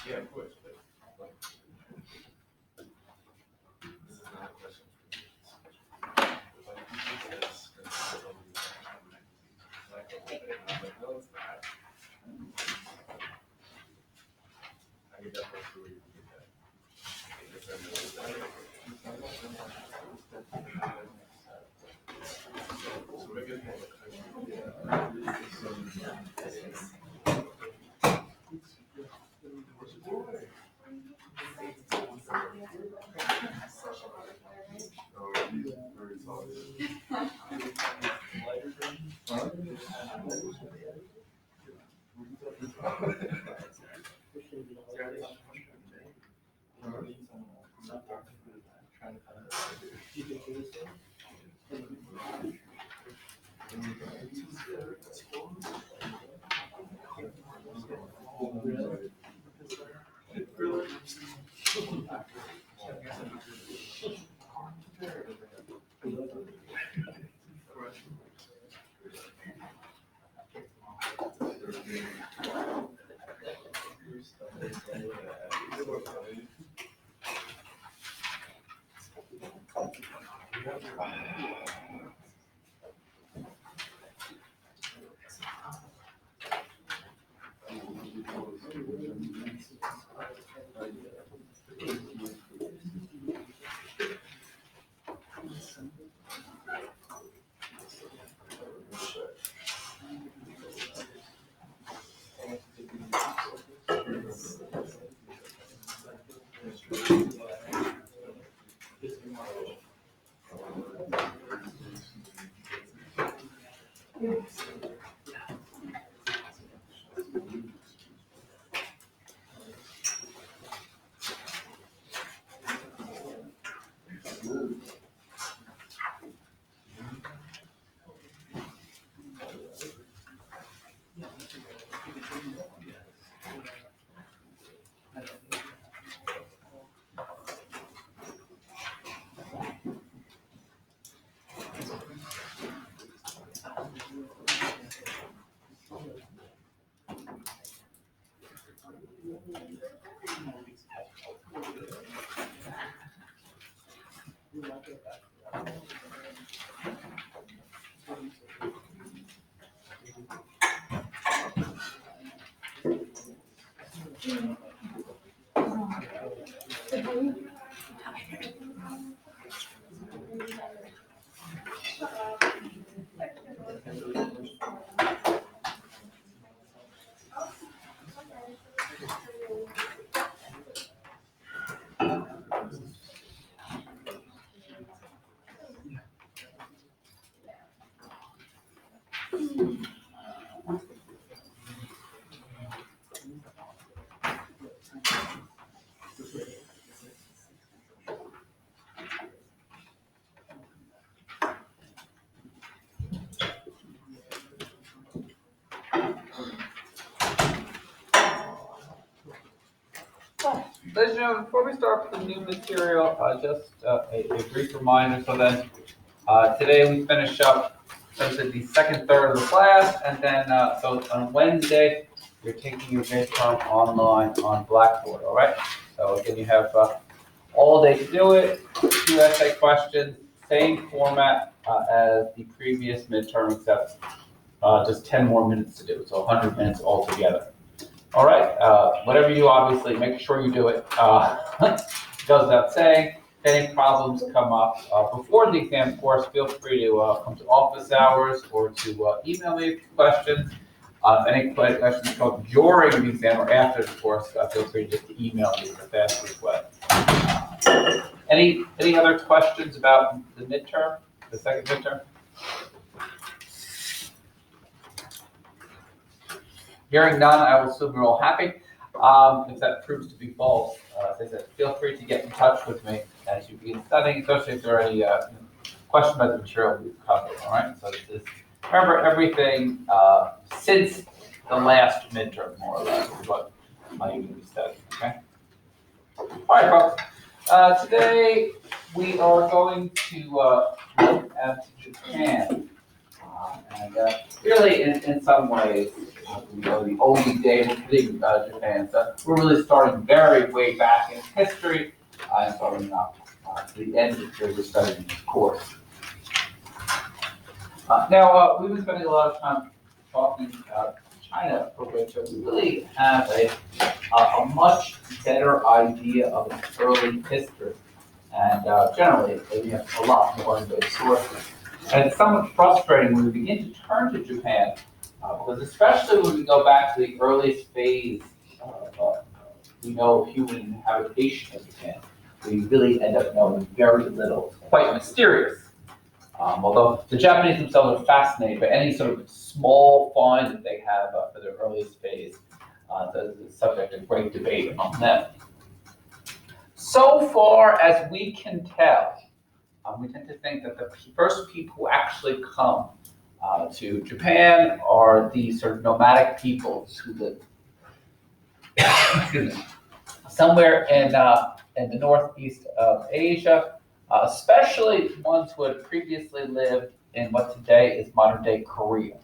Yeah, of course, but this is not a question for me. Like, he says, like, no, it's not. I get that first where you get that. So maybe it's more of Ladies and gentlemen, before we start with the new material, just a brief reminder. So then, today we finish up the second third of the class, and then so on Wednesday you're taking your midterm online on Blackboard. All right. So again, you have all day to do it. 2 essay questions, same format as the previous midterm, except just 10 more minutes to do. So 100 minutes altogether. All right, whatever you do, obviously, make sure you do it. Goes without saying. If any problems come up before the exam, of course, feel free to come to office hours or to email me questions. If any questions come up during the exam or after the course, feel free to just email me the fastest way. Any other questions about the midterm, the second midterm? Hearing none, I will assume you're all happy. If that proves to be false, as I said, feel free to get in touch with me as you begin studying, especially if there are any questions about the material we've covered. All right. So this is, remember everything since the last midterm, more or less, is what you're going to be studying. Okay. All right, folks. Today we are going to look at Japan, and really, in some ways, the only day we're hitting Japan. So we're really starting very way back in history and starting up to the end of the period we're studying this course. Now, we've been spending a lot of time talking about China, for which we really have a much better idea of its early history. And generally, we have a lot more good sources. And it's somewhat frustrating when we begin to turn to Japan, because especially when we go back to the earliest phase of we know human habitation of Japan, we really end up knowing very little. It's quite mysterious. Although the Japanese themselves are fascinated by any sort of small find that they have for their earliest phase. The subject of great debate among them. So far as we can tell, we tend to think that the first people who actually come to Japan are the sort of nomadic peoples who live somewhere in the northeast of Asia, especially ones who had previously lived in what today is modern-day Korea,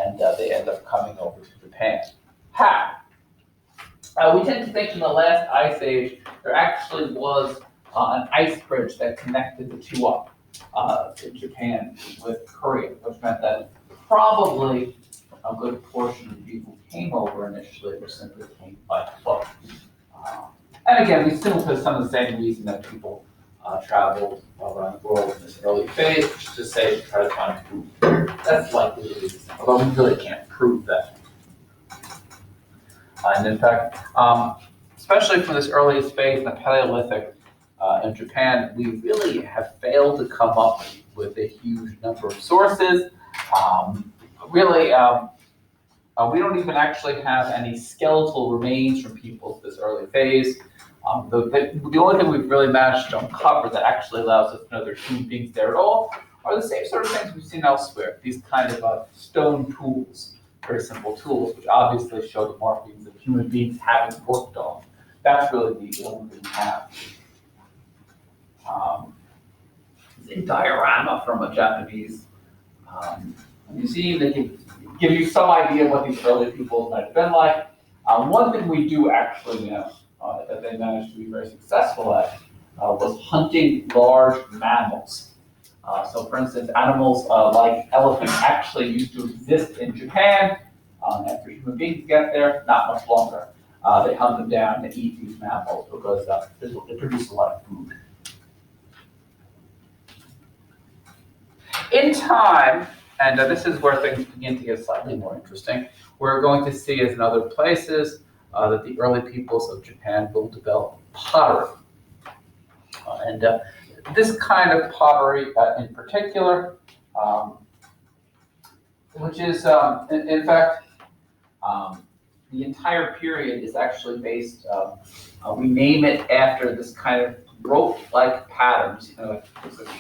and they end up coming over to Japan. How? We tend to think in the last ice age there actually was an ice bridge that connected the two up in Japan with Korea, which meant that probably a good portion of the people who came over initially were simply came by foot. And again, we assume for some of the same reason that people traveled around the world in this early phase, which is to say to try to find food. That's likely the reason, although we really can't prove that. And in fact, especially for this earliest phase in the Paleolithic in Japan, we really have failed to come up with a huge number of sources. We don't even actually have any skeletal remains from people of this early phase. The only thing we've really managed to uncover that actually allows us to know there's human beings there at all are the same sort of things we've seen elsewhere. These kind of stone tools, very simple tools, which obviously show the markings of human beings having worked on. That's really the only thing we have. It's a diorama from a Japanese museum that can give you some idea of what these early peoples might have been like. One thing we do actually know that they managed to be very successful at was hunting large mammals. So for instance, animals like elephants actually used to exist in Japan. After human beings get there, not much longer. They hunt them down and eat these mammals because they produce a lot of food. In time, and this is where things begin to get slightly more interesting, we're going to see, as in other places, that the early peoples of Japan will develop pottery. This kind of pottery in particular, which is, in fact, the entire period is actually based, we name it after this kind of rope-like patterns, like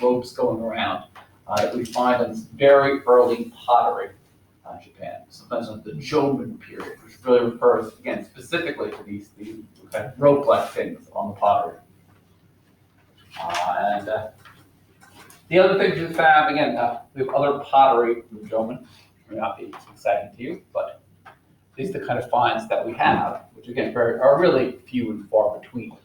ropes going around, that we find in this very early pottery in Japan, sometimes in the Shogun period, which really refers, again, specifically to these kind of rope-like things on the pottery. The other things we found, again, we have other pottery from Shogun, may not be exciting to you, but these are the kind of finds that we have, which again are really few and far between.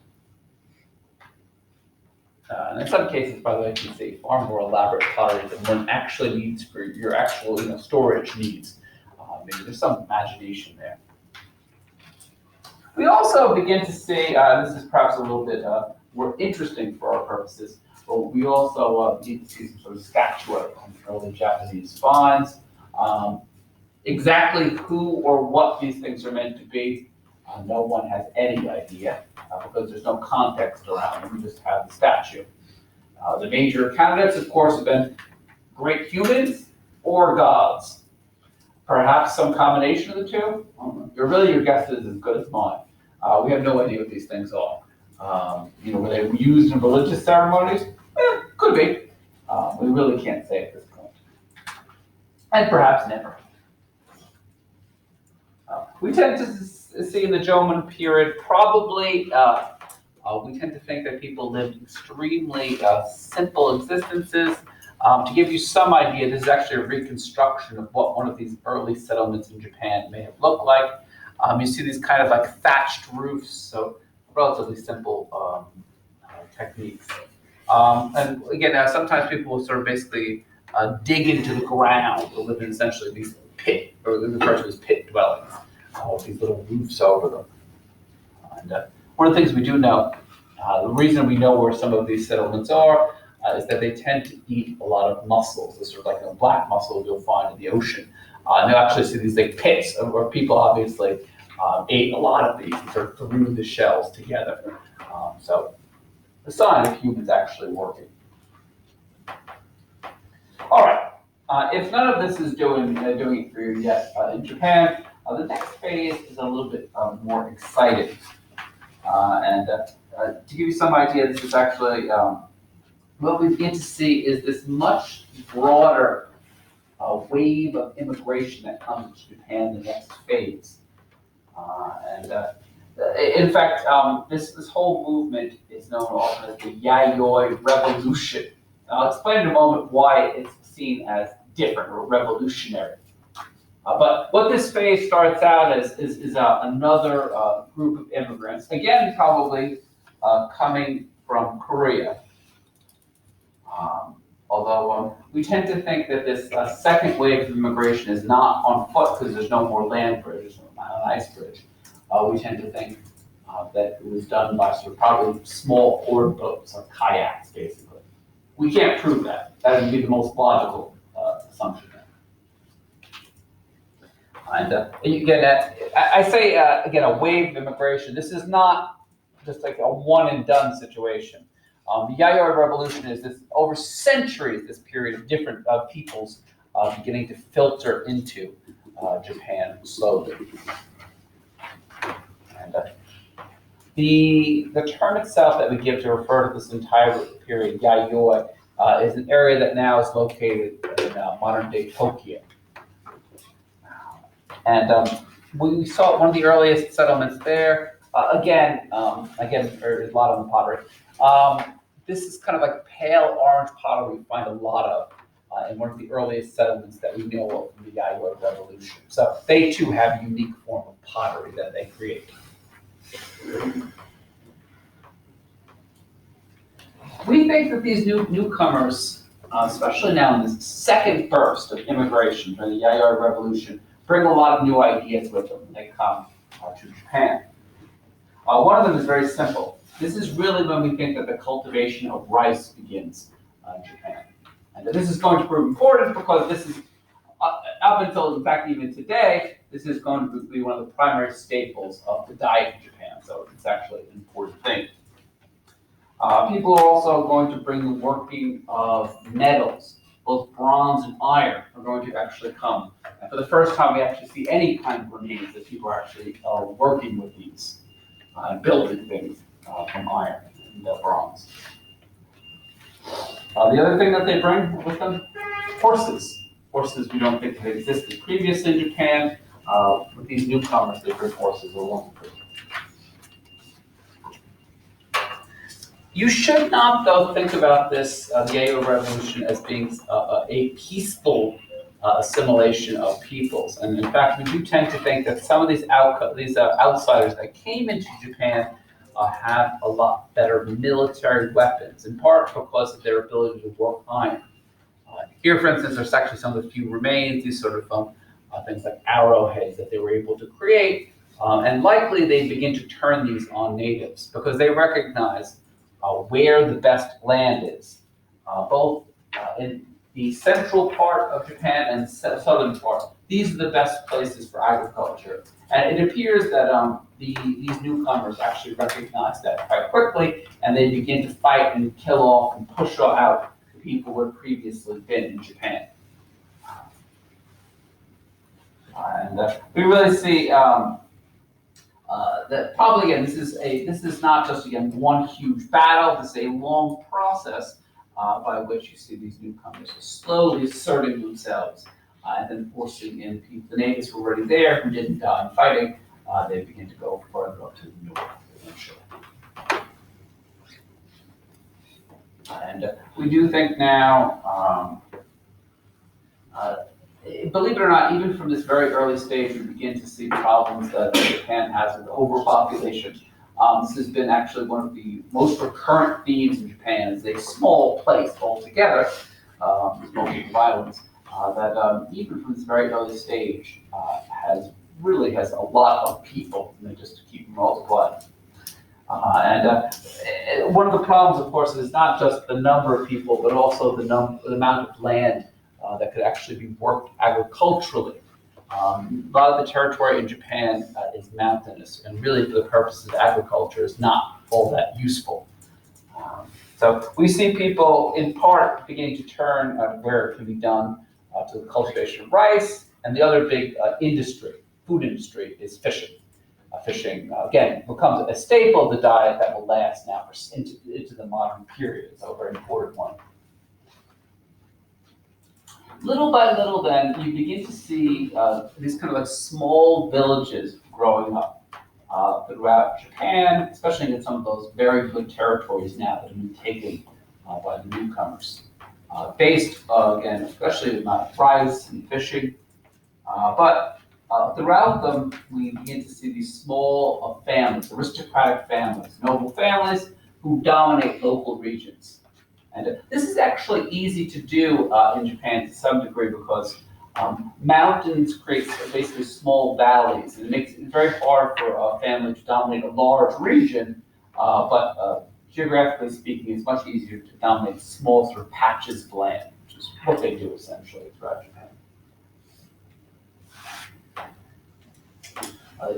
And in some cases, by the way, you can see far more elaborate pottery than one actually needs for your actual storage needs. Maybe there's some imagination there. We also begin to see, this is perhaps a little bit more interesting for our purposes, but we also need to see some sort of statuette on the early Japanese finds. Exactly who or what these things are meant to be, no one has any idea because there's no context around them. We just have the statue. The major candidates, of course, have been great humans or gods. Perhaps some combination of the two. Your guess is as good as mine. We have no idea what these things are. Were they used in religious ceremonies? Could be. We really can't say at this point. And perhaps never. We tend to see in the Jomon period, probably, we tend to think that people lived extremely simple existences. To give you some idea, this is actually a reconstruction of what one of these early settlements in Japan may have looked like. You see these kind of like thatched roofs, so relatively simple techniques. And again, sometimes people will sort of basically dig into the ground or live in essentially these pit, or referred to as pit dwellings, with these little roofs over them. And one of the things we do know, the reason we know where some of these settlements are, is that they tend to eat a lot of mussels. This sort of like black mussels you'll find in the ocean. And you'll actually see these like pits where people obviously ate a lot of these and sort of threw the shells together. So the sign of humans actually working. All right. If none of this is doing it for you yet, in Japan, the next phase is a little bit more exciting. To give you some idea, this is actually what we begin to see is this much broader wave of immigration that comes to Japan in the next phase. In fact, this whole movement is known often as the Yayoi Revolution. I'll explain in a moment why it's seen as different or revolutionary. But what this phase starts out as is another group of immigrants, again, probably coming from Korea. Although we tend to think that this second wave of immigration is not on foot because there's no more land bridges, no ice bridge. We tend to think that it was done by sort of probably small oared boats or kayaks, basically. We can't prove that. That would be the most logical assumption. And again, I say again, a wave of immigration. This is not just like a one and done situation. The Yayoi Revolution is this over centuries, this period of different peoples beginning to filter into Japan slowly. And the term itself that we give to refer to this entire period, Yayoi, is an area that now is located in modern-day Tokyo. And we saw one of the earliest settlements there. Again, there's a lot on the pottery. This is kind of like pale orange pottery we find a lot of in one of the earliest settlements that we know of from the Yayoi Revolution. So they too have a unique form of pottery that they create. We think that these newcomers, especially now in this second burst of immigration during the Yayoi Revolution, bring a lot of new ideas with them when they come to Japan. One of them is very simple. This is really when we think that the cultivation of rice begins in Japan. And this is going to prove important because this is, up until, in fact, even today, this is going to be one of the primary staples of the diet in Japan. So it's actually an important thing. People are also going to bring the working of metals. Both bronze and iron are going to actually come. And for the first time, we actually see any kind of remains that people are actually working with these and building things from iron and bronze. The other thing that they bring with them, horses. Horses we don't think have existed previously in Japan. With these newcomers, they bring horses along. You should not, though, think about this, the Yayoi Revolution, as being a peaceful assimilation of peoples. And in fact, we do tend to think that some of these outsiders that came into Japan have a lot better military weapons, in part because of their ability to work iron. Here, for instance, there's actually some of the few remains, these sort of things like arrowheads that they were able to create. And likely they begin to turn these on natives because they recognize where the best land is, both in the central part of Japan and the southern part. These are the best places for agriculture. And it appears that these newcomers actually recognize that quite quickly, and they begin to fight and kill off and push out the people who had previously been in Japan. And we really see that probably, again, this is not just, again, one huge battle. This is a long process by which you see these newcomers slowly asserting themselves and then forcing in people. The natives who were already there who didn't die in fighting, they begin to go further up to the north eventually. And we do think now believe it or not, even from this very early stage, we begin to see problems that Japan has with overpopulation. This has been actually one of the most recurrent themes in Japan. It's a small place altogether, smoking violence, that even from this very early stage has a lot of people, just to keep multiplying. One of the problems, of course, is not just the number of people, but also the amount of land that could actually be worked agriculturally. A lot of the territory in Japan is mountainous, and really for the purposes of agriculture is not all that useful. So we see people, in part, beginning to turn where it can be done to the cultivation of rice, and the other big food industry, is fishing. Fishing, again, becomes a staple of the diet that will last now into the modern period. It's a very important one. Little by little, then, you begin to see these kind of like small villages growing up throughout Japan, especially in some of those very good territories now that have been taken by the newcomers. Based, again, especially on rice and fishing, but throughout them, we begin to see these small families, aristocratic families, noble families who dominate local regions. And this is actually easy to do in Japan to some degree because mountains create basically small valleys, and it makes it very hard for a family to dominate a large region, but geographically speaking, it's much easier to dominate small sort of patches of land, which is what they do essentially throughout Japan.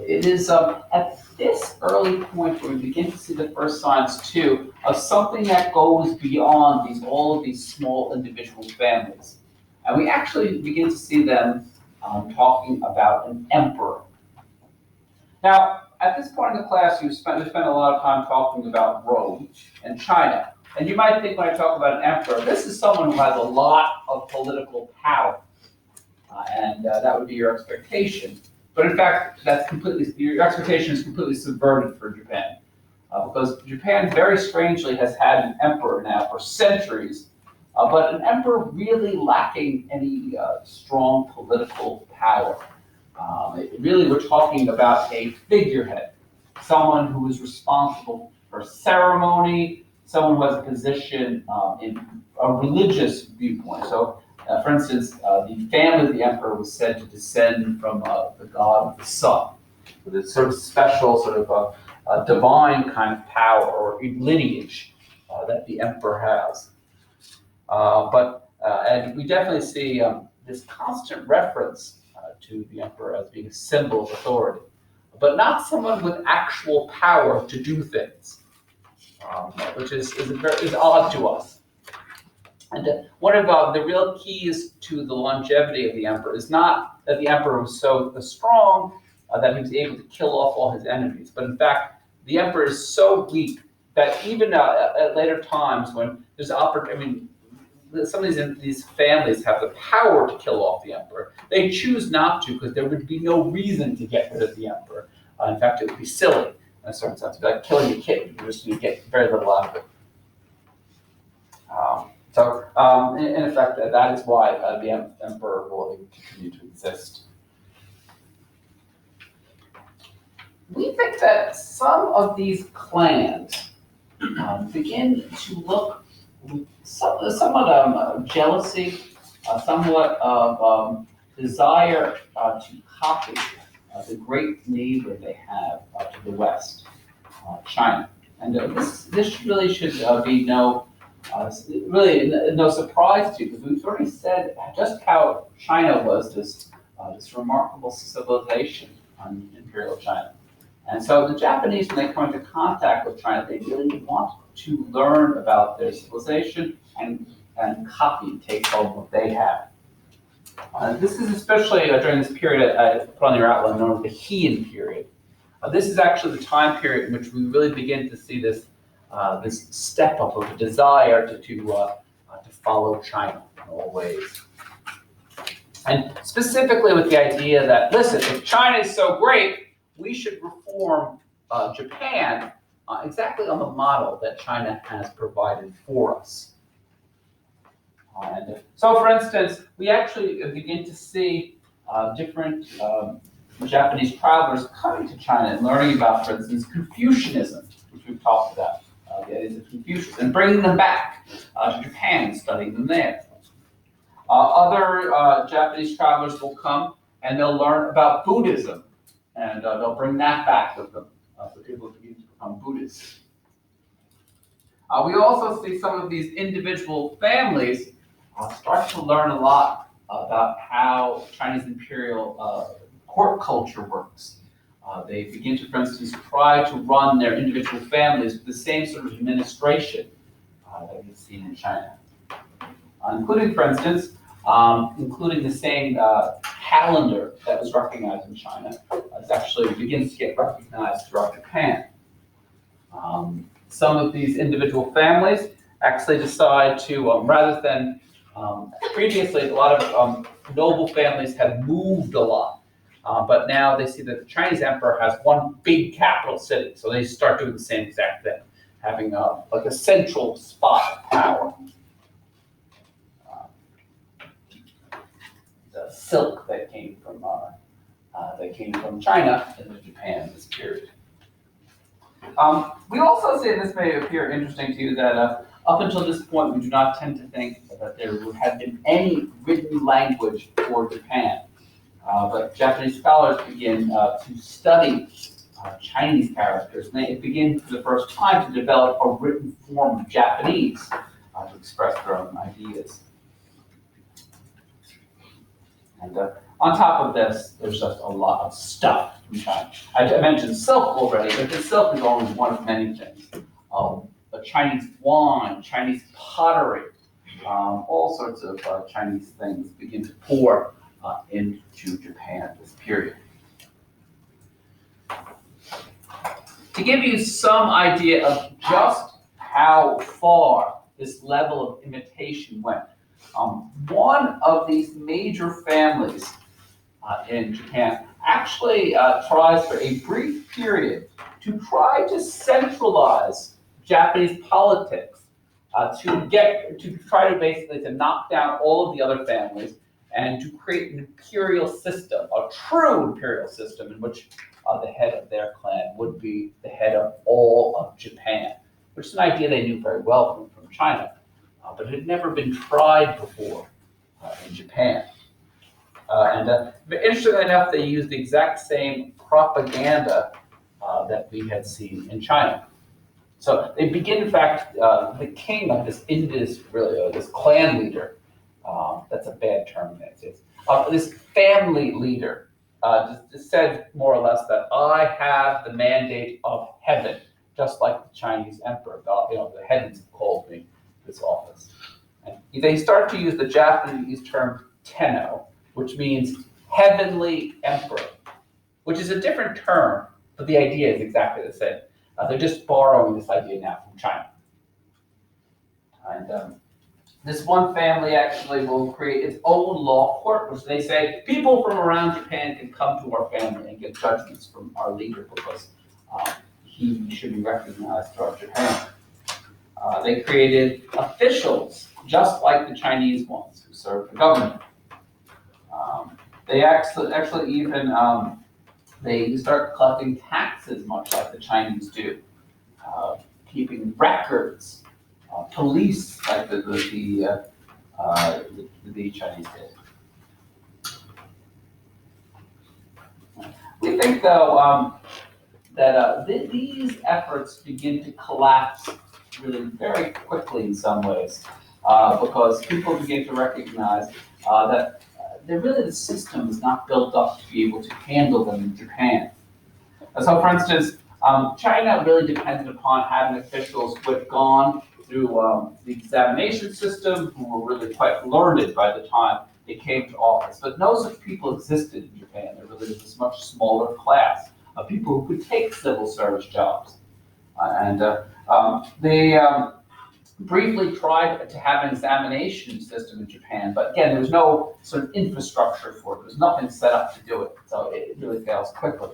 It is at this early point where we begin to see the first signs, too, of something that goes beyond all of these small individual families. And we actually begin to see them talking about an emperor. Now, at this point in the class, we spent a lot of time talking about Rome and China. And you might think when I talk about an emperor, this is someone who has a lot of political power. And that would be your expectation. But in fact, your expectation is completely subverted for Japan. Because Japan very strangely has had an emperor now for centuries, but an emperor really lacking any strong political power. We're talking about a figurehead, someone who is responsible for ceremony, someone who has a position in a religious viewpoint. So, for instance, the family of the emperor was said to descend from the god of the sun, with a sort of special, sort of a divine kind of power or lineage that the emperor has. And we definitely see this constant reference to the emperor as being a symbol of authority, but not someone with actual power to do things, which is odd to us. And one of the real keys to the longevity of the emperor is not that the emperor was so strong that he was able to kill off all his enemies, but in fact, the emperor is so weak that even at later times when there's some of these families have the power to kill off the emperor. They choose not to because there would be no reason to get rid of the emperor. In fact, it would be silly in a certain sense. It would be like killing a kitten. You're just going to get very little out of it. In effect, that is why the emperor will continue to exist. We think that some of these clans begin to look with somewhat of jealousy, somewhat of desire to copy the great neighbor they have to the west, China. And this really should be no surprise to you, because we've already said just how China was this remarkable civilization on imperial China. And so the Japanese, when they come into contact with China, they really want to learn about their civilization and copy and take home what they have. This is especially during this period I put on your outline known as the Heian Period. This is actually the time period in which we really begin to see this step up of a desire to follow China in all ways. And specifically with the idea that, listen, if China is so great, we should reform Japan exactly on the model that China has provided for us. So, for instance, we actually begin to see different Japanese travelers coming to China and learning about, for instance, Confucianism, which we've talked about, the ideas of Confucius, and bringing them back to Japan and studying them there. Other Japanese travelers will come and they'll learn about Buddhism, and they'll bring that back with them. So people begin to become Buddhists. We also see some of these individual families start to learn a lot about how Chinese imperial court culture works. They begin to, for instance, try to run their individual families with the same sort of administration that we've seen in China. Including, for instance, including the same calendar that was recognized in China, actually begins to get recognized throughout Japan. Some of these individual families actually decide to, rather than previously, a lot of noble families had moved a lot, but now they see that the Chinese emperor has one big capital city, so they start doing the same exact thing, having like a central spot of power. The silk that came from China into Japan in this period. We also see, and this may appear interesting to you, that up until this point, we do not tend to think that there would have been any written language for Japan. But Japanese scholars begin to study Chinese characters, and they begin for the first time to develop a written form of Japanese to express their own ideas. And on top of this, there's just a lot of stuff from China. I mentioned silk already, but the silk is only one of many things. Chinese wine, Chinese pottery, all sorts of Chinese things begin to pour into Japan at this period. To give you some idea of just how far this level of imitation went, one of these major families in Japan actually tries for a brief period to try to centralize Japanese politics, to try to basically to knock down all of the other families and to create an imperial system, a true imperial system in which the head of their clan would be the head of all of Japan, which is an idea they knew very well from China, but it had never been tried before in Japan. Interestingly enough, they used the exact same propaganda that we had seen in China. So they begin, in fact, the king of this this clan leader, that's a bad term in that case, this family leader just said more or less that I have the mandate of heaven, just like the Chinese emperor. God, the heavens have called me to this office. And they start to use the Japanese term tenno, which means heavenly emperor, which is a different term, but the idea is exactly the same. They're just borrowing this idea now from China. And this one family actually will create its own law court, which they say people from around Japan can come to our family and get judgments from our leader because he should be recognized throughout Japan. They created officials just like the Chinese ones who served the government. They actually even they start collecting taxes much like the Chinese do, keeping records, police like the Chinese did. We think though that these efforts begin to collapse really very quickly in some ways because people begin to recognize that the system is not built up to be able to handle them in Japan. So, for instance, China really depended upon having officials who had gone through the examination system, who were really quite learned by the time they came to office. But no such people existed in Japan. There really was this much smaller class of people who could take civil service jobs. They briefly tried to have an examination system in Japan, but again, there was no sort of infrastructure for it. There was nothing set up to do it, so it really fails quickly.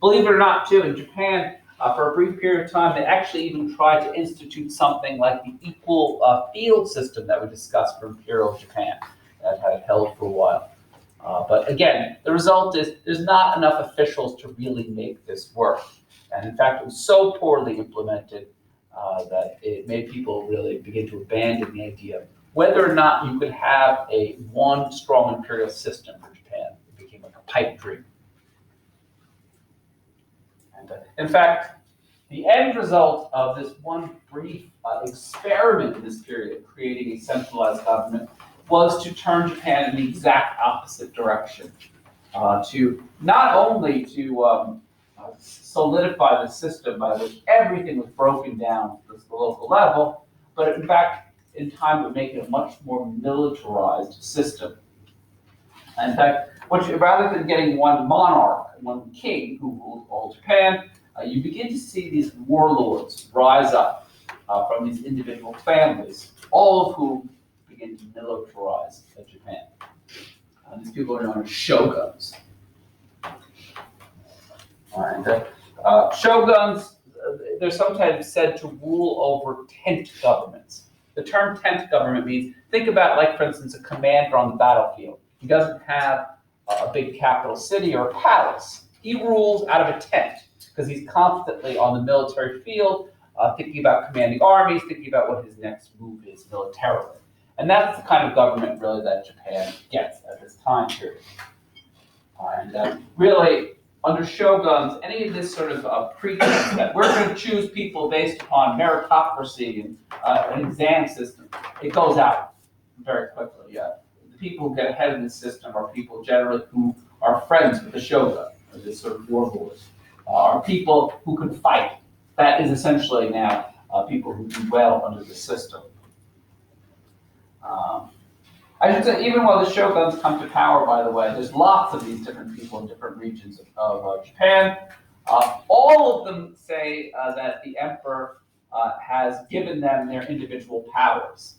Believe it or not, too, in Japan, For a brief period of time, they actually even tried to institute something like the equal field system that we discussed for Imperial Japan that had held for a while. But again, the result is there's not enough officials to really make this work. And in fact, it was so poorly implemented that it made people really begin to abandon the idea of whether or not you could have one strong imperial system for Japan. It became like a pipe dream. And in fact, the end result of this one brief experiment in this period of creating a centralized government was to turn Japan in the exact opposite direction, to not only to solidify the system by which everything was broken down at the local level, but in fact, in time, would make it a much more militarized system. And in fact, rather than getting one monarch, one king who ruled all Japan, you begin to see these warlords rise up from these individual families, all of whom begin to militarize Japan. These people are known as shoguns. And shoguns, they're sometimes said to rule over tent governments. The term tent government means, think about, like, for instance, a commander on the battlefield. He doesn't have a big capital city or a palace. He rules out of a tent because he's constantly on the military field, thinking about commanding armies, thinking about what his next move is militarily. And that's the kind of government, really, that Japan gets at this time period. And really, under shoguns, any of this sort of pretense that we're going to choose people based upon meritocracy and an exam system, it goes out very quickly. The people who get ahead of this system are people generally who are friends with the shogun, or this sort of warlord, are people who can fight. That is essentially now people who do well under the system. I should say, even while the shoguns come to power, by the way, there's lots of these different people in different regions of Japan. All of them say that the emperor has given them their individual powers.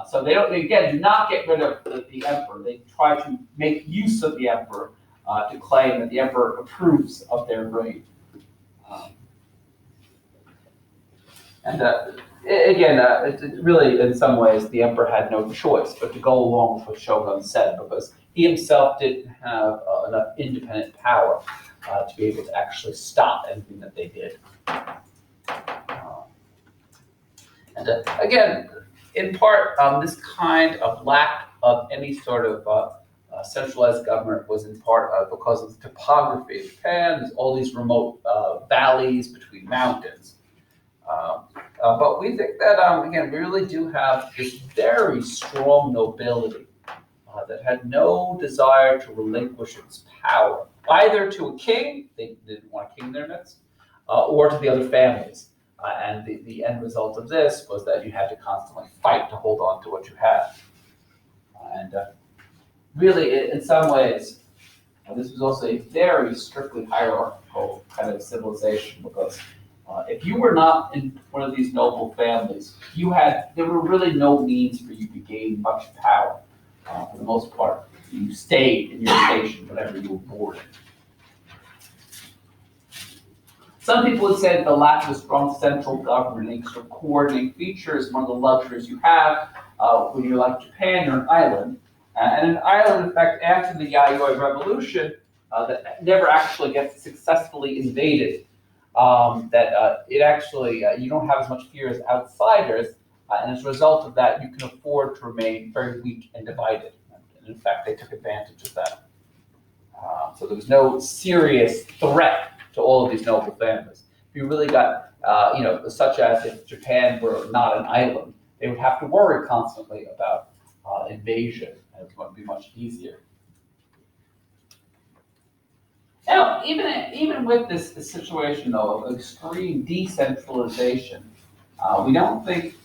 So they do not get rid of the emperor. They try to make use of the emperor to claim that the emperor approves of their reign. Really, in some ways, the emperor had no choice but to go along with what Shogun said, because he himself didn't have enough independent power to be able to actually stop anything that they did. Again, in part, this kind of lack of any sort of centralized government was in part because of the topography of Japan. There's all these remote valleys between mountains. But we think that, again, we really do have this very strong nobility that had no desire to relinquish its power, either to a king, they didn't want a king in their midst, or to the other families. And the end result of this was that you had to constantly fight to hold on to what you had. And really, in some ways, this was also a very strictly hierarchical kind of civilization, because if you were not in one of these noble families, there were really no means for you to gain much power. For the most part, you stayed in your station, whatever you were born in. Some people would say that the lack of a strong central government, any sort of coordinating feature, is one of the luxuries you have when you're like Japan. You're an island, and an island, in fact, after the Yayoi Revolution, that never actually gets successfully invaded. It actually, you don't have as much fear as outsiders, and as a result of that, you can afford to remain very weak and divided. And in fact, they took advantage of that. So there was no serious threat to all of these noble families. If you really got, such as if Japan were not an island, they would have to worry constantly about invasion, and it would be much easier. Now, even with this situation, though, of extreme decentralization, we don't think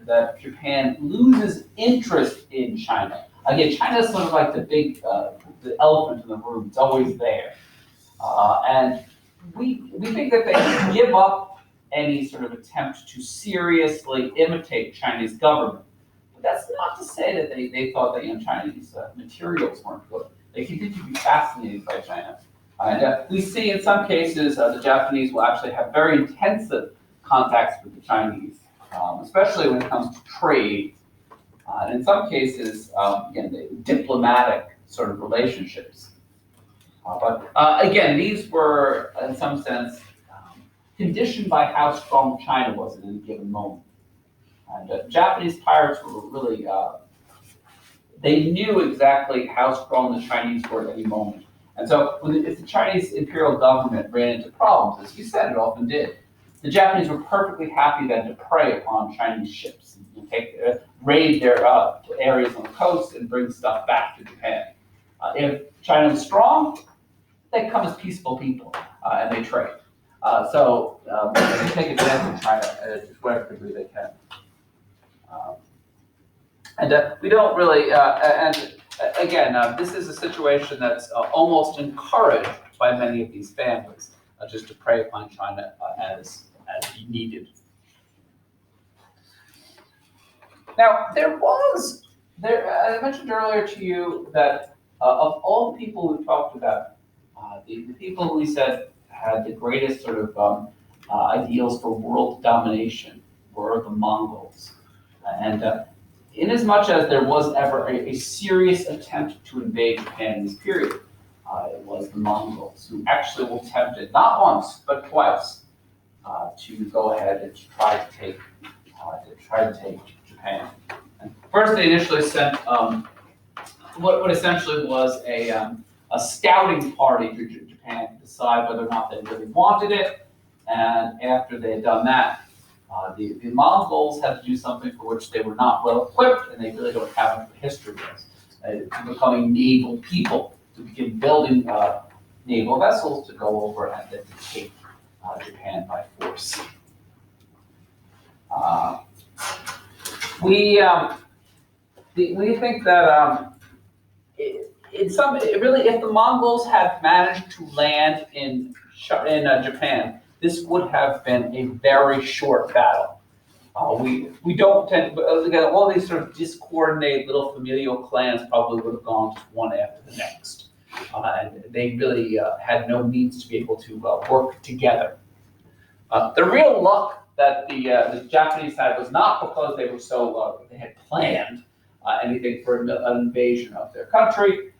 that Japan loses interest in China. Again, China is sort of like the big, the elephant in the room. It's always there. And we think that they can give up any sort of attempt to seriously imitate Chinese government. But that's not to say that they thought that Chinese materials weren't good. They continue to be fascinated by China. And we see in some cases the Japanese will actually have very intensive contacts with the Chinese, especially when it comes to trade. And in some cases, again, the diplomatic sort of relationships. But again, these were, in some sense, conditioned by how strong China was at any given moment. And Japanese pirates were really, they knew exactly how strong the Chinese were at any moment. And so if the Chinese imperial government ran into problems, as you said, it often did, the Japanese were perfectly happy then to prey upon Chinese ships and raid their areas on the coast and bring stuff back to Japan. If China was strong, they come as peaceful people and they trade. So they take advantage of China to whatever degree they can. We don't really, and again, this is a situation that's almost encouraged by many of these families, just to prey upon China as needed. Now, I mentioned earlier to you that of all the people we talked about, the people who we said had the greatest sort of ideals for world domination were the Mongols. And inasmuch as there was ever a serious attempt to invade Japan in this period, it was the Mongols who actually were tempted, not once, but twice, to go ahead and to try to take Japan. And first, they initially sent what essentially was a scouting party to Japan to decide whether or not they really wanted it. And after they had done that, the Mongols had to do something for which they were not well equipped, and they really don't have much history with, becoming naval people, to begin building naval vessels to go over and then to take Japan by force. We think that if the Mongols had managed to land in Japan, this would have been a very short battle. We don't tend to, again, all these sort of discoordinated little familial clans probably would have gone just one after the next. And they really had no means to be able to work together. The real luck that the Japanese had was not because they were they had planned anything for an invasion of their country.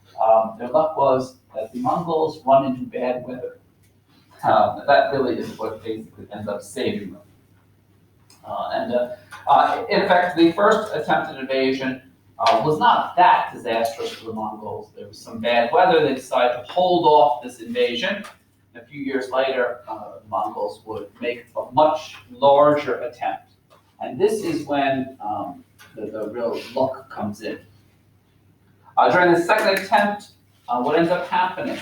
Their luck was that the Mongols run into bad weather. That really is what basically ends up saving them. In fact, the first attempted invasion was not that disastrous for the Mongols. There was some bad weather. They decided to hold off this invasion. And a few years later, the Mongols would make a much larger attempt. And this is when the real luck comes in. During the second attempt, what ends up happening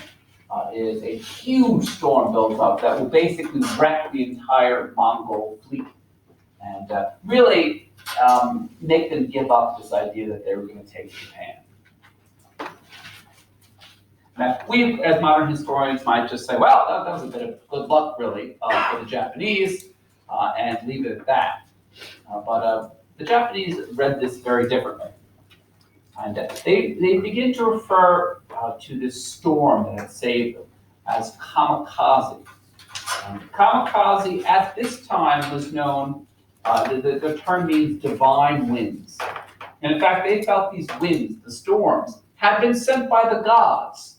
is a huge storm builds up that will basically wreck the entire Mongol fleet and really make them give up this idea that they were going to take Japan. Now, we, as modern historians, might just say, well, that was a bit of good luck, really, for the Japanese, and leave it at that. But the Japanese read this very differently. And they begin to refer to this storm that had saved them as kamikaze. Kamikaze at this time was known, the term means divine winds. And in fact, they felt these winds, the storms, had been sent by the gods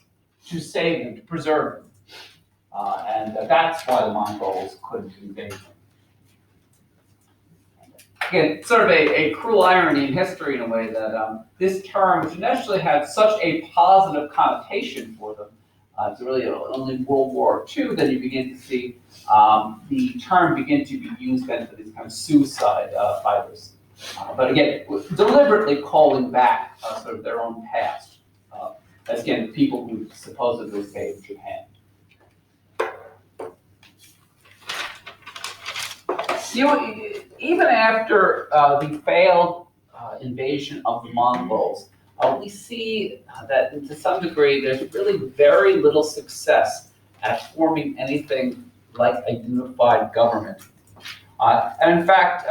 to save them, to preserve them. And that's why the Mongols couldn't invade them. Again, sort of a cruel irony in history in a way that this term, which initially had such a positive connotation for them, it's really only World War II that you begin to see the term begin to be used then for these kind of suicide fighters. But again, deliberately calling back sort of their own past, as again, people who supposedly saved Japan. Even after the failed invasion of the Mongols, we see that to some degree there's really very little success at forming anything like a unified government. And in fact,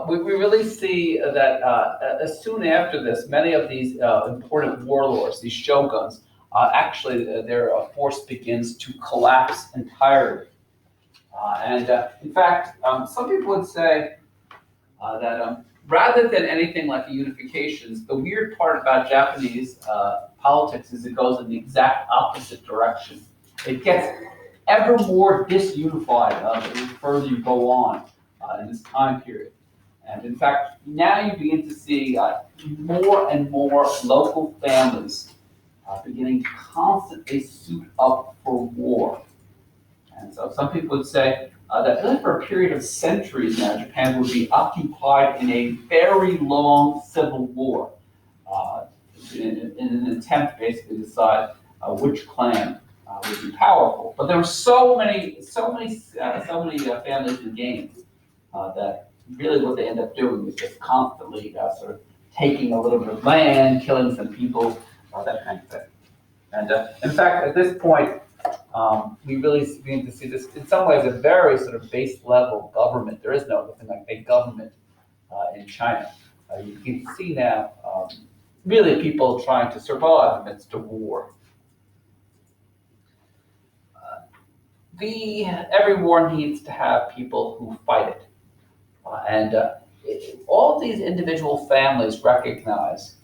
we really see that soon after this, many of these important warlords, these shoguns, their force begins to collapse entirely. In fact, some people would say that rather than anything like the unifications, the weird part about Japanese politics is it goes in the exact opposite direction. It gets ever more disunified the further you go on in this time period. And in fact, now you begin to see more and more local families beginning to constantly suit up for war. And so some people would say that really for a period of centuries now, Japan would be occupied in a very long civil war in an attempt basically to decide which clan would be powerful. But there were so many families in games that really what they end up doing is just constantly sort of taking a little bit of land, killing some people, that kind of thing. And in fact, at this point, we really begin to see this, in some ways, a very sort of base level government. There is nothing like a government in China. You can see now really people trying to survive amidst a war. Every war needs to have people who fight it. All of these individual families recognize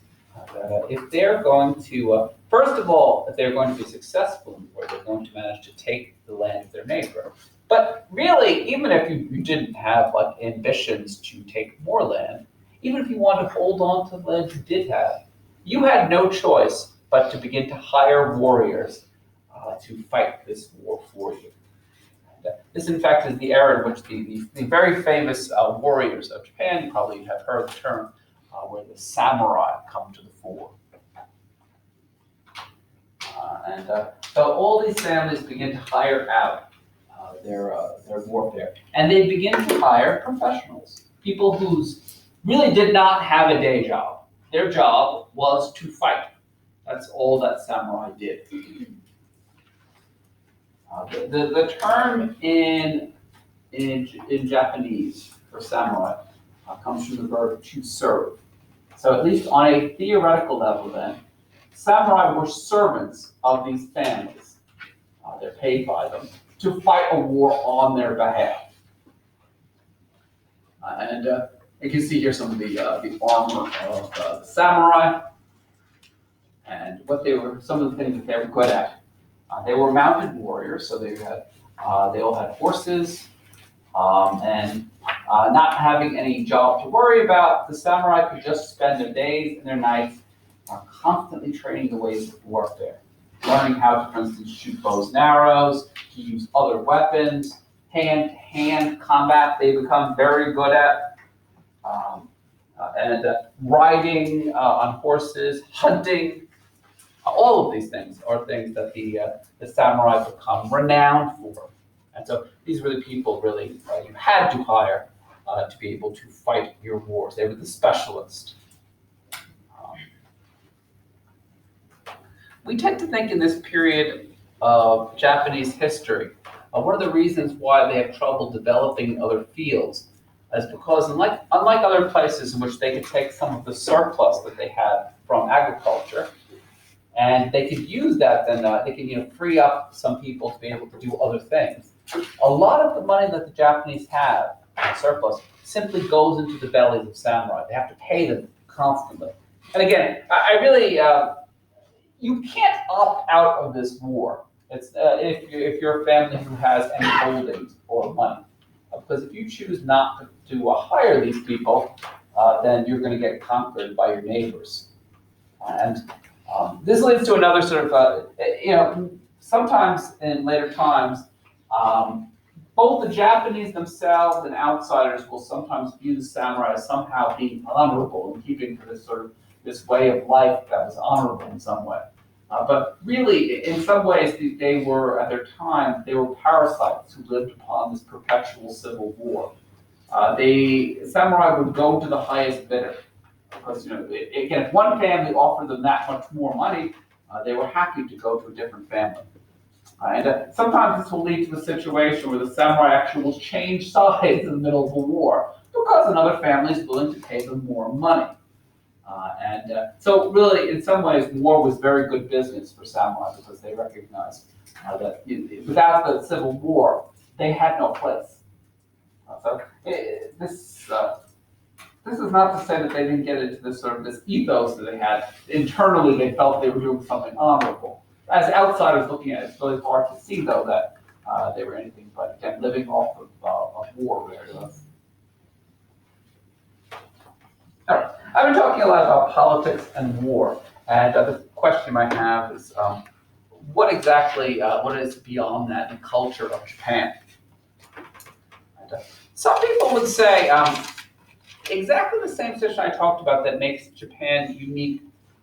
that if they're going to, first of all, if they're going to be successful in war, they're going to manage to take the land of their neighbor. But really, even if you didn't have like ambitions to take more land, even if you wanted to hold on to the land you did have, you had no choice but to begin to hire warriors to fight this war for you. This, in fact, is the era in which the very famous warriors of Japan, you probably have heard the term, where the samurai come to the fore. So all these families begin to hire out their warfare. And they begin to hire professionals, people who really did not have a day job. Their job was to fight. That's all that samurai did. The term in Japanese for samurai comes from the verb to serve. So at least on a theoretical level then, samurai were servants of these families. They're paid by them to fight a war on their behalf. You can see here some of the armor of the samurai and some of the things that they were good at. They were mounted warriors, so they all had horses, and not having any job to worry about, the samurai could just spend their days and their nights constantly training the ways of warfare, learning how to, for instance, shoot bows and arrows, to use other weapons, hand-to-hand combat they become very good at, and riding on horses, hunting. All of these things are things that the samurai become renowned for. And so these were the people really you had to hire to be able to fight your wars. They were the specialists. We tend to think in this period of Japanese history, one of the reasons why they have trouble developing other fields is because unlike other places in which they could take some of the surplus that they had from agriculture, and they could use that, then they can free up some people to be able to do other things. A lot of the money that the Japanese have in surplus simply goes into the bellies of samurai. They have to pay them constantly. And again, I really, you can't opt out of this war. It's if you're a family who has any holdings or money, because if you choose not to hire these people, then you're going to get conquered by your neighbors. This leads to another sort of, sometimes in later times, both the Japanese themselves and outsiders will sometimes view the samurai as somehow being honorable and keeping to this way of life that was honorable in some way. But really, in some ways, they were, at their time, they were parasites who lived upon this perpetual civil war. The samurai would go to the highest bidder. Because again, if one family offered them that much more money, they were happy to go to a different family. And sometimes this will lead to a situation where the samurai actually will change sides in the middle of a war because another family is willing to pay them more money. So really, in some ways, war was very good business for samurai because they recognized that without the civil war, they had no place. This is not to say that they didn't get into this ethos that they had. Internally, they felt they were doing something honorable. As outsiders looking at it, it's really hard to see, though, that they were anything but, again, living off of war, really. All right. I've been talking a lot about politics and war, and the question I have is, what is beyond that in the culture of Japan? And, some people would say exactly the same situation I talked about that makes Japan unique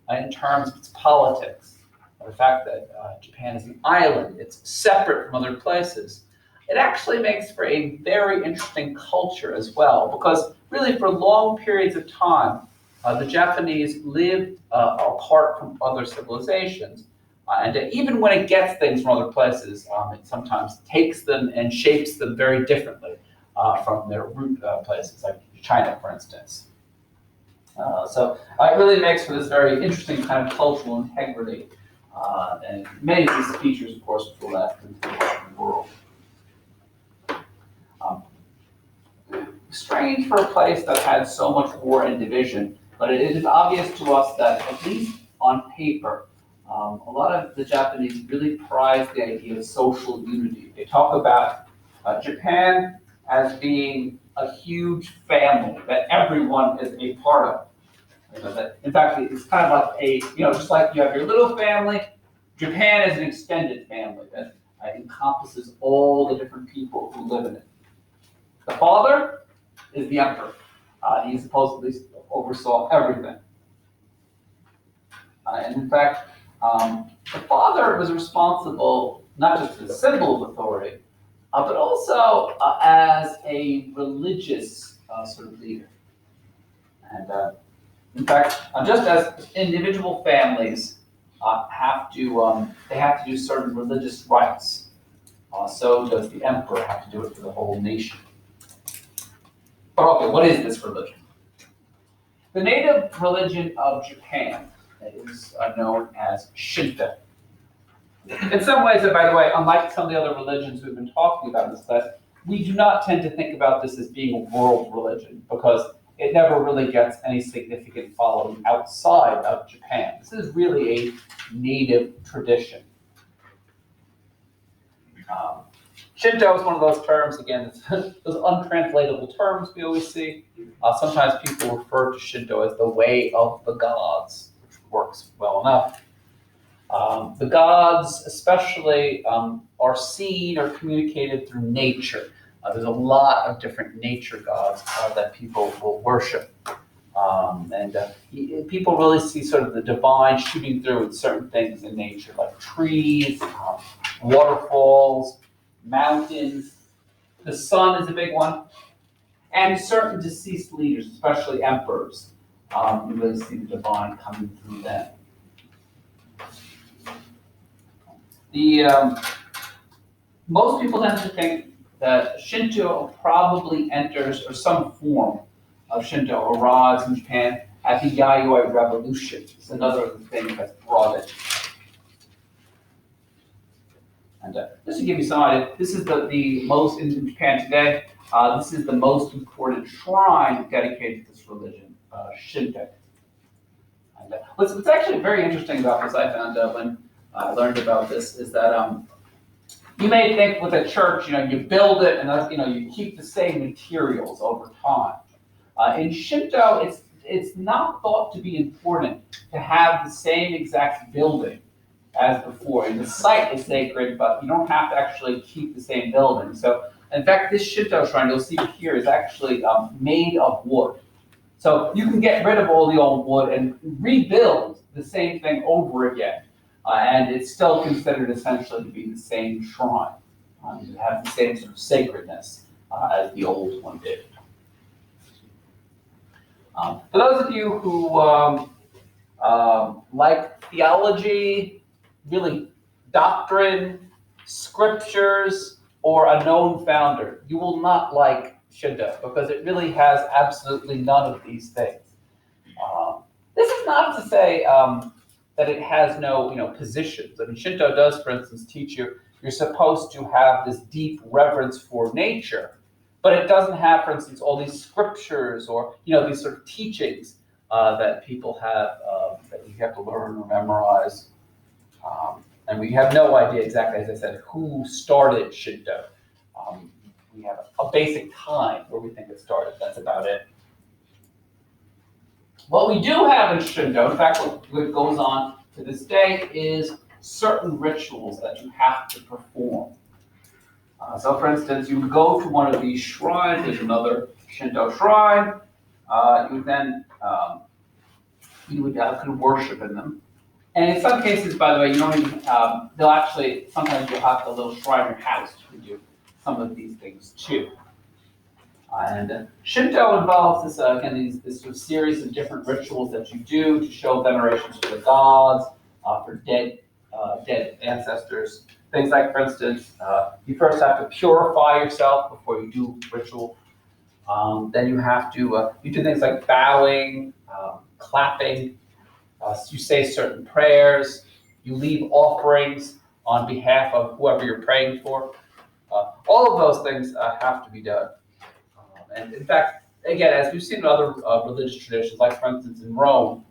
in terms of its politics. The fact that Japan is an island, it's separate from other places. It actually makes for a very interesting culture as well, because really for long periods of time, the Japanese lived apart from other civilizations. And even when it gets things from other places, it sometimes takes them and shapes them very differently from their root places, like China, for instance. So it really makes for this very interesting kind of cultural integrity. And many of these features, of course, were left in the world. Strange for a place that had so much war and division, but it is obvious to us that, at least on paper, a lot of the Japanese really prize the idea of social unity. They talk about Japan as being a huge family that everyone is a part of. In fact, it's kind of like just like you have your little family, Japan is an extended family that encompasses all the different people who live in it. The father is the emperor. He supposedly oversaw everything. And in fact, the father was responsible not just as a symbol of authority, but also as a religious sort of leader. And in fact, just as individual families have to do certain religious rites, so does the emperor have to do it for the whole nation. But okay, what is this religion? The native religion of Japan is known as Shinto. In some ways, and by the way, unlike some of the other religions we've been talking about in this class, we do not tend to think about this as being a world religion because it never really gets any significant following outside of Japan. This is really a native tradition. Shinto is one of those terms, again, those untranslatable terms we always see. Sometimes people refer to Shinto as the way of the gods, which works well enough. The gods especially are seen or communicated through nature. There's a lot of different nature gods that people will worship. People really see sort of the divine shooting through with certain things in nature, like trees, waterfalls, mountains. The sun is a big one. And certain deceased leaders, especially emperors, you really see the divine coming through them. Most people tend to think that Shinto probably enters, or some form of Shinto arrives in Japan at the Yayoi Revolution. It's another thing that's brought it. And just to give you some idea, this is the most, in Japan today, this is the most important shrine dedicated to this religion, Shinto. And what's actually very interesting about this, I found when I learned about this, is that you may think with a church, you build it and you keep the same materials over time. In Shinto, it's not thought to be important to have the same exact building as before. And the site is sacred, but you don't have to actually keep the same building. So, in fact, this Shinto shrine, you'll see here, is actually made of wood. So you can get rid of all the old wood and rebuild the same thing over again. And it's still considered essentially to be the same shrine. It has the same sort of sacredness as the old one did. For those of you who like theology, really doctrine, scriptures, or a known founder, you will not like Shinto because it really has absolutely none of these things. This is not to say that it has no, positions. I mean, Shinto does, for instance, teach you're supposed to have this deep reverence for nature, but it doesn't have, for instance, all these scriptures or these sort of teachings that people have that you have to learn or memorize. And we have no idea exactly, as I said, who started Shinto. We have a basic time where we think it started. That's about it. What we do have in Shinto, in fact, what goes on to this day, is certain rituals that you have to perform. So, for instance, you would go to one of these shrines. There's another Shinto shrine. You would then could worship in them. And in some cases, by the way, you don't even, they'll actually, sometimes you'll have a little shrine in your house to do some of these things too. And Shinto involves this, again, this sort of series of different rituals that you do to show veneration to the gods, for dead ancestors. Things like, for instance, you first have to purify yourself before you do ritual. Then you have to, you do things like bowing, clapping, you say certain prayers, you leave offerings on behalf of whoever you're praying for. All of those things have to be done. And in fact, again, as we've seen in other religious traditions, like for instance in Rome,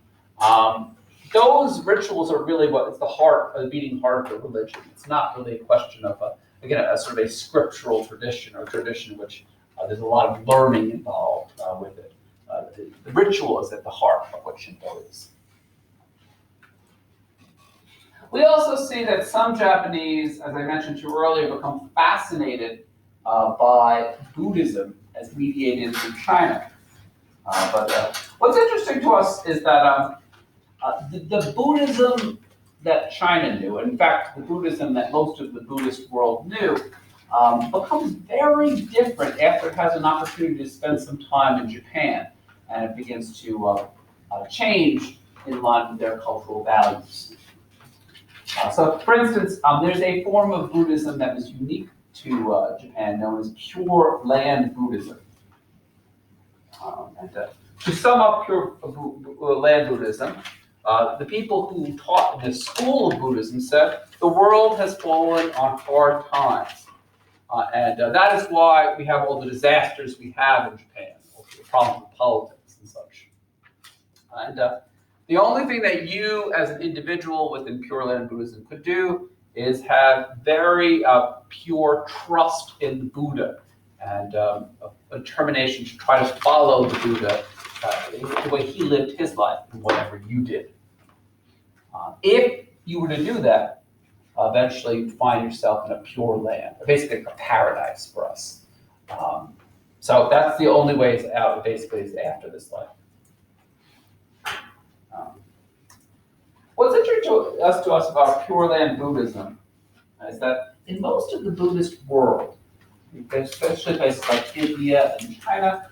those rituals are really what is the heart, the beating heart of the religion. It's not really a question of, again, a sort of a scriptural tradition or tradition in which there's a lot of learning involved with it. The ritual is at the heart of what Shinto is. We also see that some Japanese, as I mentioned to you earlier, become fascinated by Buddhism as mediated through China. But what's interesting to us is that the Buddhism that China knew, and in fact, the Buddhism that most of the Buddhist world knew, becomes very different after it has an opportunity to spend some time in Japan, and it begins to change in line with their cultural values. So, for instance, there's a form of Buddhism that was unique to Japan known as Pure Land Buddhism. To sum up Pure Land Buddhism, the people who taught in the school of Buddhism said the world has fallen on hard times. And that is why we have all the disasters we have in Japan, the problems with politics and such. And the only thing that you, as an individual within Pure Land Buddhism, could do is have very pure trust in the Buddha and a determination to try to follow the Buddha the way he lived his life and whatever you did. If you were to do that, eventually you'd find yourself in a pure land, basically a paradise for us. So that's the only way out, basically, is after this life. What's interesting to us about Pure Land Buddhism is that in most of the Buddhist world, especially places like India and China,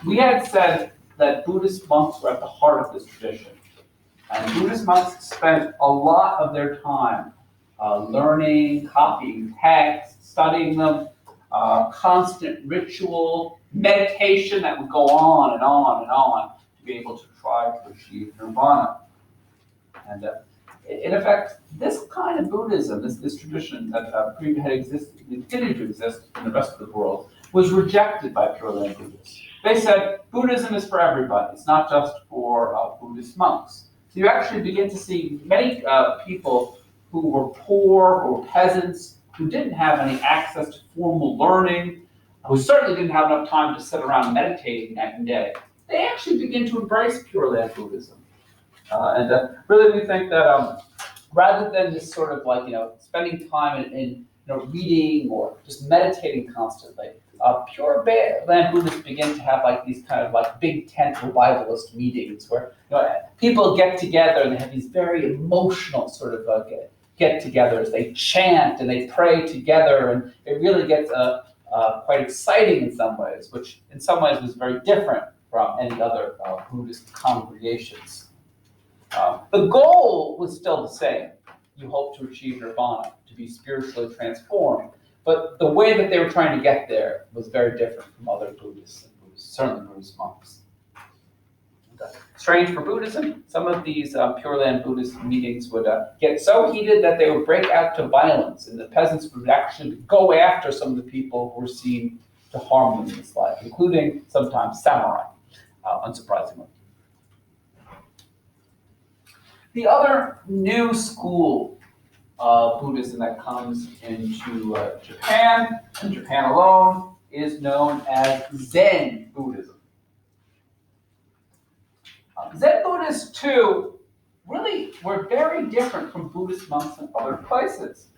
we had said that Buddhist monks were at the heart of this tradition. And Buddhist monks spent a lot of their time learning, copying texts, studying them, constant ritual, meditation that would go on and on and on to be able to try to achieve nirvana. And in effect, this kind of Buddhism, this tradition that had existed, continued to exist in the rest of the world, was rejected by Pure Land Buddhists. They said Buddhism is for everybody. It's not just for Buddhist monks. So you actually begin to see many people who were poor or peasants, who didn't have any access to formal learning, who certainly didn't have enough time to sit around meditating night and day. They actually begin to embrace Pure Land Buddhism. And really we think that rather than just sort of like, spending time in reading or just meditating constantly, Pure Land Buddhists begin to have like these kind of like big tent revivalist meetings where people get together and they have these very emotional sort of get-togethers. They chant and they pray together, and it really gets quite exciting in some ways, which in some ways was very different from any other Buddhist congregations. The goal was still the same. You hope to achieve nirvana, to be spiritually transformed. But the way that they were trying to get there was very different from other Buddhists and certainly Buddhist monks. Strange for Buddhism, some of these Pure Land Buddhist meetings would get so heated that they would break out to violence, and the peasants would actually go after some of the people who were seen to harm them in this life, including sometimes samurai, unsurprisingly. The other new school of Buddhism that comes into Japan, and Japan alone, is known as Zen Buddhism. Zen Buddhists, too, really were very different from Buddhist monks in other places.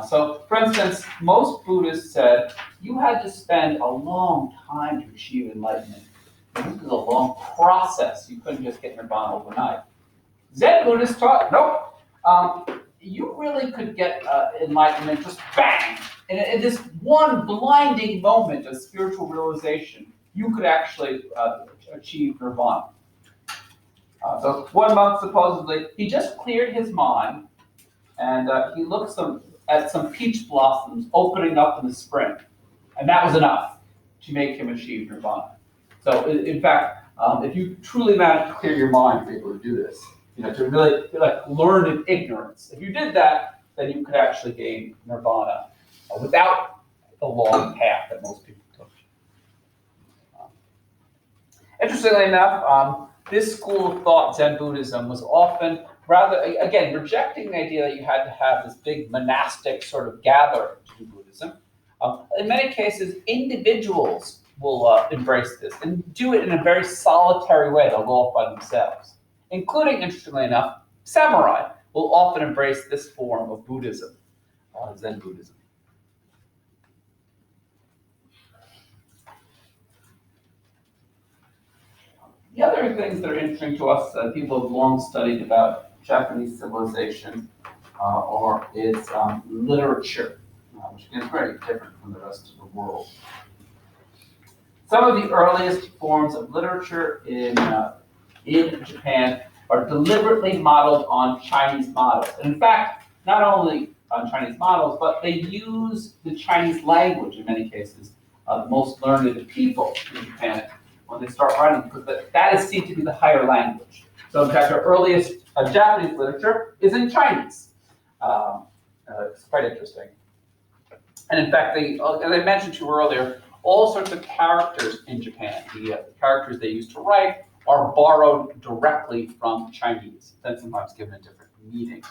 So, for instance, most Buddhists said you had to spend a long time to achieve enlightenment. This was a long process. You couldn't just get nirvana overnight. Zen Buddhists taught, nope, you really could get enlightenment just bang. In this one blinding moment of spiritual realization, you could actually achieve nirvana. So one monk, supposedly, he just cleared his mind, and he looked at some peach blossoms opening up in the spring, and that was enough to make him achieve nirvana. So, in fact, if you truly manage to clear your mind, you're able to do this. To really learn in ignorance. If you did that, then you could actually gain nirvana without the long path that most people took. Interestingly enough, this school of thought, Zen Buddhism, was often rather, again, rejecting the idea that you had to have this big monastic sort of gather to do Buddhism. In many cases, individuals will embrace this and do it in a very solitary way. They'll go off by themselves, including, interestingly enough, samurai will often embrace this form of Buddhism, Zen Buddhism. The other things that are interesting to us, people have long studied about Japanese civilization, or its literature, which again is very different from the rest of the world. Some of the earliest forms of literature in Japan are deliberately modeled on Chinese models. And in fact, not only on Chinese models, but they use the Chinese language in many cases, the most learned people in Japan, when they start writing, because that is seen to be the higher language. So in fact, our earliest Japanese literature is in Chinese. It's quite interesting. And in fact, as I mentioned to you earlier, all sorts of characters in Japan, the characters they use to write, are borrowed directly from Chinese, then sometimes given a different meaning.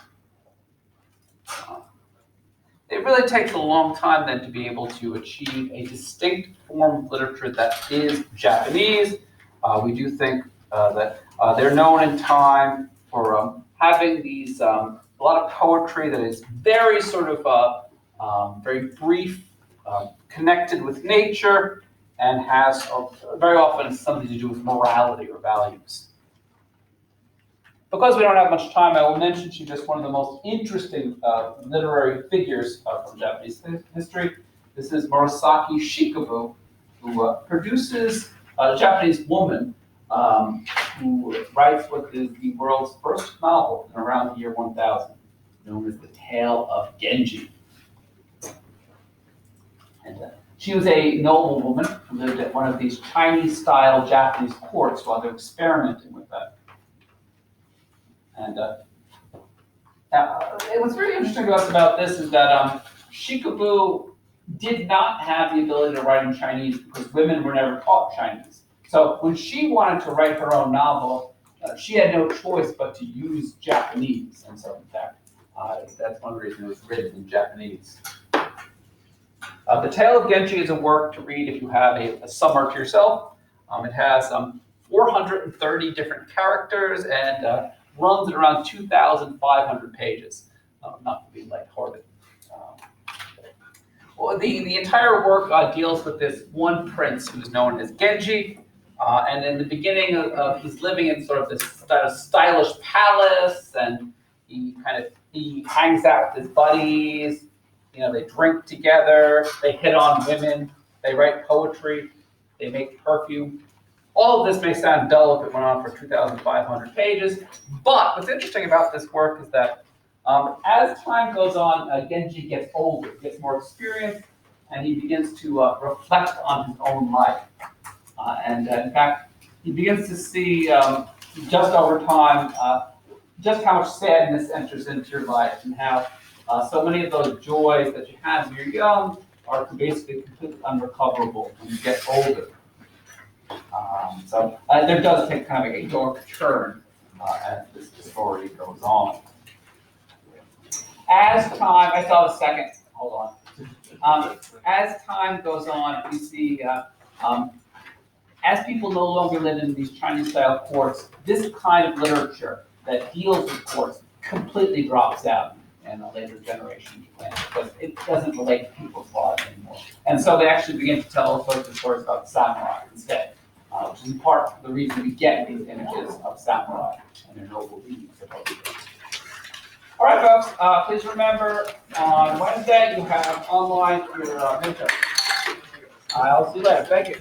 It really takes a long time then to be able to achieve a distinct form of literature that is Japanese. We do think that they're known in time for having these a lot of poetry that is very sort of very brief, connected with nature, and has very often something to do with morality or values. Because we don't have much time, I will mention to you just one of the most interesting literary figures from Japanese history. This is Murasaki Shikabu, who produces a Japanese woman who writes what is the world's first novel in around the year 1000, known as The Tale of Genji. And she was a noblewoman who lived at one of these Chinese-style Japanese courts while they're experimenting with that. And what's very interesting to us about this is that Shikabu did not have the ability to write in Chinese because women were never taught Chinese. So when she wanted to write her own novel, she had no choice but to use Japanese. And so, in fact, that's one reason it was written in Japanese. The Tale of Genji is a work to read if you have a summer to yourself. It has 430 different characters and runs at around 2,500 pages. Not to be lighthearted. Well, the entire work deals with this one prince who's known as Genji. And in the beginning he's living in sort of this stylish palace, and he hangs out with his buddies. They drink together, they hit on women, they write poetry, they make perfume. All of this may sound dull if it went on for 2,500 pages, but what's interesting about this work is that as time goes on, Genji gets older, gets more experienced, and he begins to reflect on his own life. And in fact, he begins to see just over time just how much sadness enters into your life and how so many of those joys that you have when you're young are basically completely unrecoverable when you get older. So there does take kind of a dark turn as this story goes on. As time, I still have a second, hold on. As time goes on, we see as people no longer live in these Chinese-style courts, this kind of literature that deals with courts completely drops out in a later generation of Japan because it doesn't relate to people's lives anymore. And so they actually begin to tell all sorts of stories about samurai instead, which is in part the reason we get these images of samurai and their noble deeds. All right, folks, please remember on Wednesday you have online your midterm. I'll see you later. Thank you.